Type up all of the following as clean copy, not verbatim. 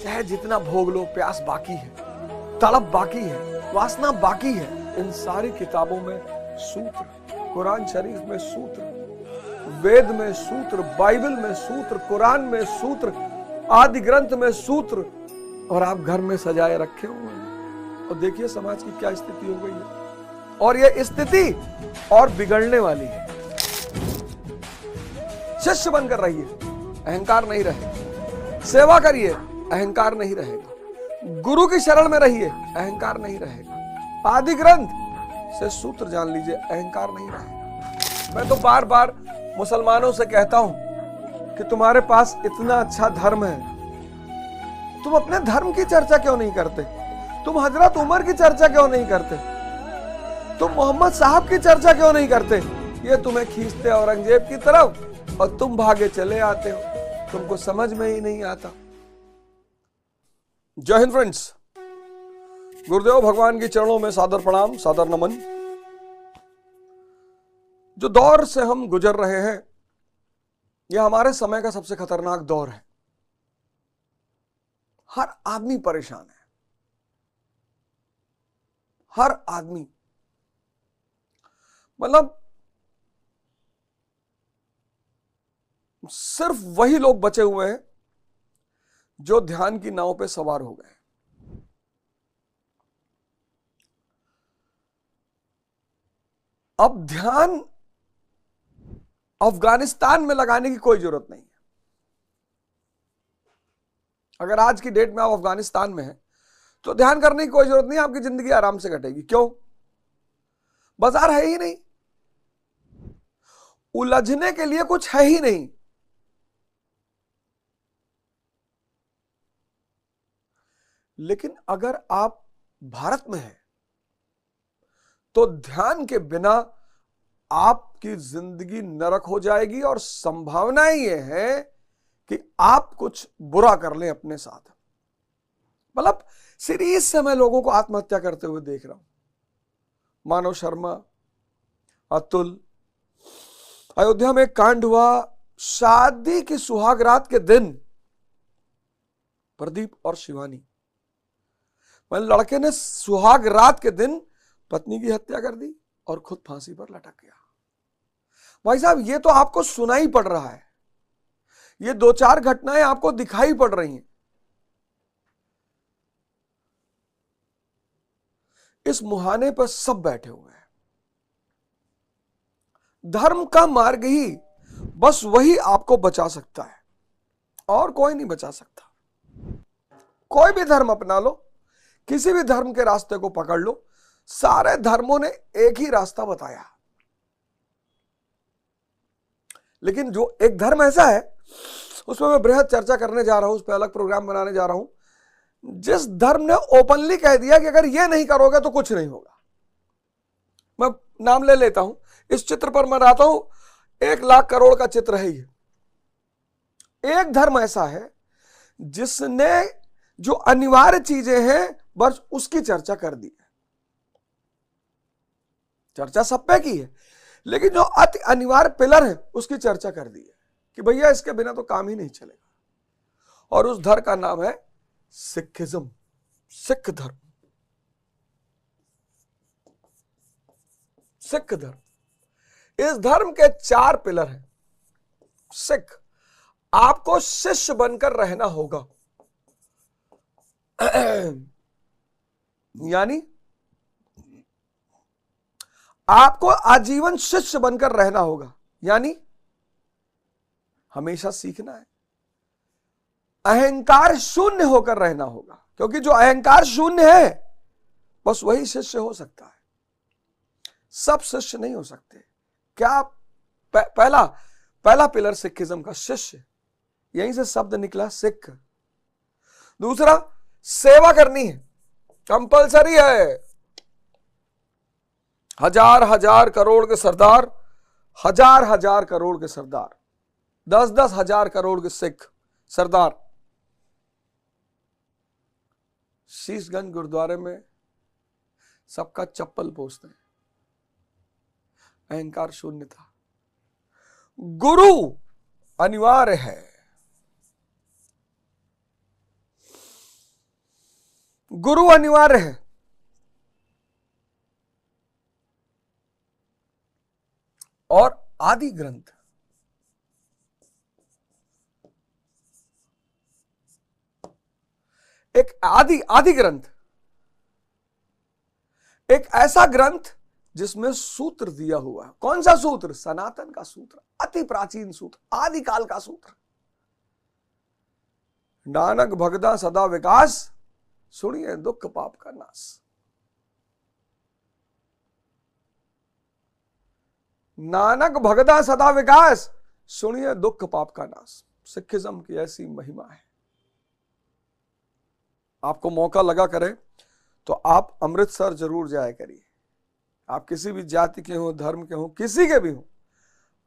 चाहे जितना भोग लो, प्यास बाकी है, तड़प बाकी है, वासना बाकी है। इन सारी किताबों में सूत्र, कुरान शरीफ में सूत्र, वेद में सूत्र, बाइबल में सूत्र, कुरान में सूत्र, आदि ग्रंथ में सूत्र, और आप घर में सजाए रखे हुए हैं। और देखिए समाज की क्या स्थिति हो गई है, और यह स्थिति और बिगड़ने वाली है। शिष्य बनकर रहिए, अहंकार नहीं रहेगा। सेवा करिए, अहंकार नहीं रहेगा। गुरु की शरण में रहिए, अहंकार नहीं रहेगा। आदि ग्रंथ से सूत्र जान लीजिए, अहंकार नहीं रहेगा। मैं तो बार बार मुसलमानों से कहता हूं कि तुम्हारे पास इतना अच्छा धर्म है, तुम अपने धर्म की चर्चा क्यों नहीं करते? तुम हजरत उमर की चर्चा क्यों नहीं करते? तुम मोहम्मद साहब की चर्चा क्यों नहीं करते? ये तुम्हें खींचते औरंगजेब की तरफ और तुम भागे चले आते हो, तुमको समझ में ही नहीं आता। जय हिंद फ्रेंड्स, गुरुदेव भगवान के चरणों में सादर प्रणाम, सादर नमन। जो दौर से हम गुजर रहे हैं, यह हमारे समय का सबसे खतरनाक दौर है। हर आदमी परेशान है, हर आदमी। मतलब सिर्फ वही लोग बचे हुए हैं जो ध्यान की नाव पे सवार हो गए। अब ध्यान अफगानिस्तान में लगाने की कोई जरूरत नहीं है। अगर आज की डेट में आप अफगानिस्तान में हैं तो ध्यान करने की कोई जरूरत नहीं, आपकी जिंदगी आराम से कटेगी। क्यों? बाजार है ही नहीं, उलझने के लिए कुछ है ही नहीं। लेकिन अगर आप भारत में हैं तो ध्यान के बिना आपकी जिंदगी नरक हो जाएगी, और संभावनाएं ये है कि आप कुछ बुरा कर लें अपने साथ। मतलब सीरीज से मैं लोगों को आत्महत्या करते हुए देख रहा हूं। मानव शर्मा, अतुल, अयोध्या में कांड हुआ, शादी की सुहाग रात के दिन प्रदीप और शिवानी, लड़के ने सुहाग रात के दिन पत्नी की हत्या कर दी और खुद फांसी पर लटक गया। भाई साहब, ये तो आपको सुनाई पड़ रहा है, ये दो चार घटनाएं आपको दिखाई पड़ रही हैं। इस मुहाने पर सब बैठे हुए हैं। धर्म का मार्ग ही बस वही आपको बचा सकता है, और कोई नहीं बचा सकता। कोई भी धर्म अपना लो, किसी भी धर्म के रास्ते को पकड़ लो, सारे धर्मों ने एक ही रास्ता बताया। लेकिन जो एक धर्म ऐसा है, उसमें मैं बृहद चर्चा करने जा रहा हूं, उस पर अलग प्रोग्राम बनाने जा रहा हूं, जिस धर्म ने ओपनली कह दिया कि अगर ये नहीं करोगे तो कुछ नहीं होगा। मैं नाम ले लेता हूं, इस चित्र पर मैं रहता हूं, 1,00,000 करोड़ का चित्र है ये। एक धर्म ऐसा है जिसने जो अनिवार्य चीजें हैं बस उसकी चर्चा कर दी है। चर्चा सब पे की है, लेकिन जो अति अनिवार्य पिलर है उसकी चर्चा कर दी है कि भैया इसके बिना तो काम ही नहीं चलेगा। और उस धर्म का नाम है सिखिज्म, सिख धर्म। सिख धर्म, इस धर्म के 4 पिलर हैं। सिख, आपको शिष्य बनकर रहना होगा, यानी आपको आजीवन शिष्य बनकर रहना होगा, यानी हमेशा सीखना है। अहंकार शून्य होकर रहना होगा, क्योंकि जो अहंकार शून्य है बस वही शिष्य हो सकता है, सब शिष्य नहीं हो सकते। क्या पहला पिलर सिखिज्म का, शिष्य, यहीं से शब्द निकला सिख। दूसरा, सेवा करनी है, कंपलसरी है। हजार करोड़ के सरदार, हजार करोड़ के सरदार, 10 हजार करोड़ के सिख सरदार शीशगंज गुरुद्वारे में सबका चप्पल पोंछते हैं। अहंकार शून्य था। गुरु अनिवार्य है। गुरु अनिवार्य है। और आदि ग्रंथ, एक आदि ग्रंथ, एक ऐसा ग्रंथ जिसमें सूत्र दिया हुआ है। कौन सा सूत्र? सनातन का सूत्र, अति प्राचीन सूत्र, आदिकाल का सूत्र। नानक भगदा सदा विकास, सुनिए दुख पाप का नाश। नानक भगदा सदा विकास, सुनिए दुख पाप का नाश। सिखिज्म की ऐसी महिमा है। आपको मौका लगा करे तो आप अमृतसर जरूर जाया करिए। आप किसी भी जाति के हो, धर्म के हो, किसी के भी हो,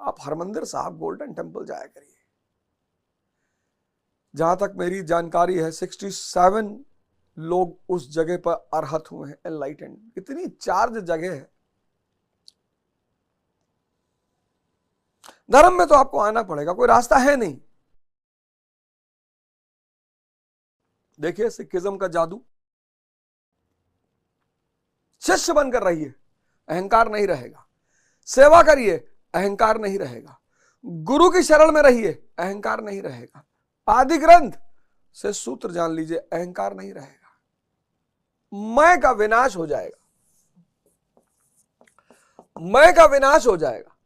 आप हरमंदिर साहब गोल्डन टेम्पल जाया करिए। जहां तक मेरी जानकारी है 67 लोग उस जगह पर अर्हत हुए हैं, एनलाइटेंड। इतनी चार्ज जगह है। धर्म में तो आपको आना पड़ेगा, कोई रास्ता है नहीं। देखिए सिखिज्म का जादू। शिष्य बनकर रहिए, अहंकार नहीं रहेगा। सेवा करिए, अहंकार नहीं रहेगा। गुरु की शरण में रहिए, अहंकार नहीं रहेगा। आदि ग्रंथ से सूत्र जान लीजिए, अहंकार नहीं रहेगा। मैं का विनाश हो जाएगा। मैं का विनाश हो जाएगा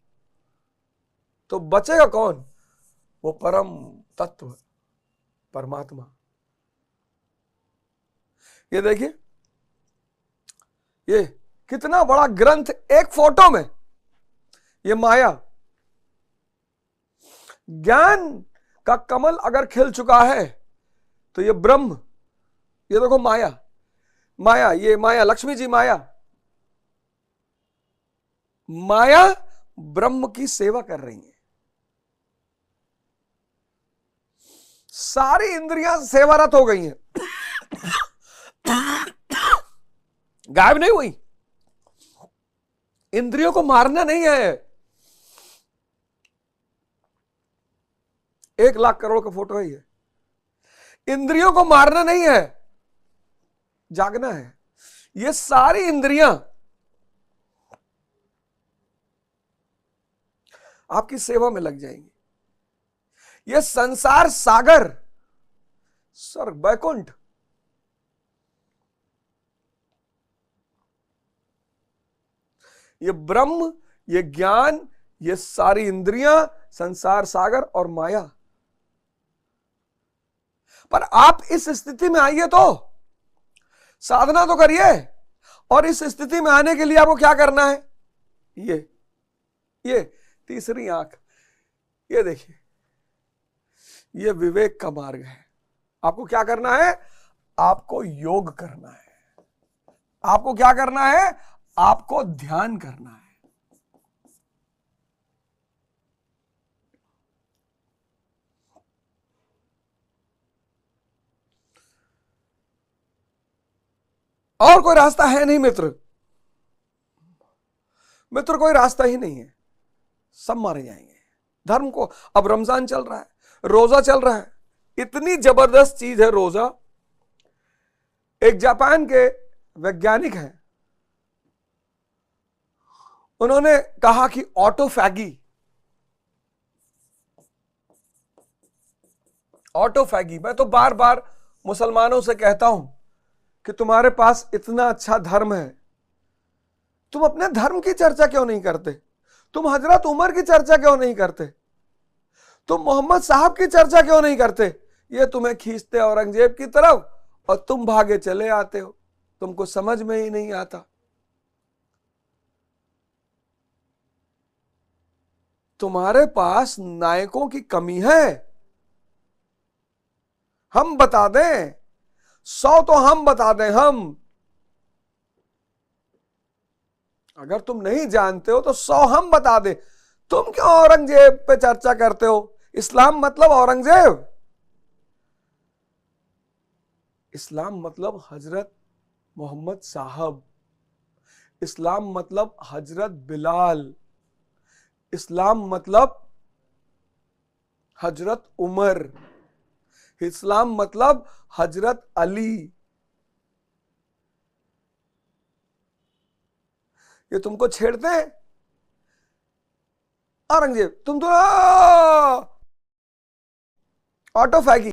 तो बचेगा कौन? वो परम तत्व, परमात्मा। ये देखिए, ये कितना बड़ा ग्रंथ एक फोटो में। ये माया, ज्ञान का कमल अगर खिल चुका है तो ये ब्रह्म, ये देखो माया, माया, ये माया, लक्ष्मी जी माया, माया ब्रह्म की सेवा कर रही है। सारी इंद्रियां सेवारत हो गई हैं, गायब नहीं हुई। इंद्रियों को मारना नहीं है। 1,00,000 करोड़ का फोटो है ये। इंद्रियों को मारना नहीं है, जागना है। ये सारी इंद्रियां आपकी सेवा में लग जाएंगी। ये संसार सागर, स्वर्ग, वैकुंठ, ये ब्रह्म, ये ज्ञान, ये सारी इंद्रियां, संसार सागर और माया। पर आप इस स्थिति में आइए तो साधना तो करिए। और इस स्थिति में आने के लिए आपको क्या करना है? ये तीसरी आंख, ये देखिए, ये विवेक का मार्ग है। आपको क्या करना है? आपको योग करना है। आपको क्या करना है? आपको ध्यान करना है। और कोई रास्ता है नहीं मित्र। मित्र कोई रास्ता ही नहीं है, सब मारे जाएंगे। धर्म को, अब रमजान चल रहा है, रोजा चल रहा है, इतनी जबरदस्त चीज है रोजा। एक जापान के वैज्ञानिक हैं, उन्होंने कहा कि ऑटोफैगी, मैं तो बार बार मुसलमानों से कहता हूं कि तुम्हारे पास इतना अच्छा धर्म है, तुम अपने धर्म की चर्चा क्यों नहीं करते? तुम हजरत उमर की चर्चा क्यों नहीं करते? तुम मोहम्मद साहब की चर्चा क्यों नहीं करते? ये तुम्हें खींचते औरंगजेब की तरफ और तुम भागे चले आते हो। तुमको समझ में ही नहीं आता। तुम्हारे पास नायकों की कमी है। हम बता दें, 100 तो हम बता दें। हम, अगर तुम नहीं जानते हो तो 100 हम बता दें। तुम क्यों औरंगजेब पे चर्चा करते हो? इस्लाम मतलब औरंगजेब, इस्लाम मतलब हजरत मोहम्मद साहब, इस्लाम मतलब हजरत बिलाल, इस्लाम मतलब हजरत उमर, इस्लाम मतलब हजरत अली, ये तुमको छेड़ते हैं। औरंगजेब, तुम तो ऑटो फैगी,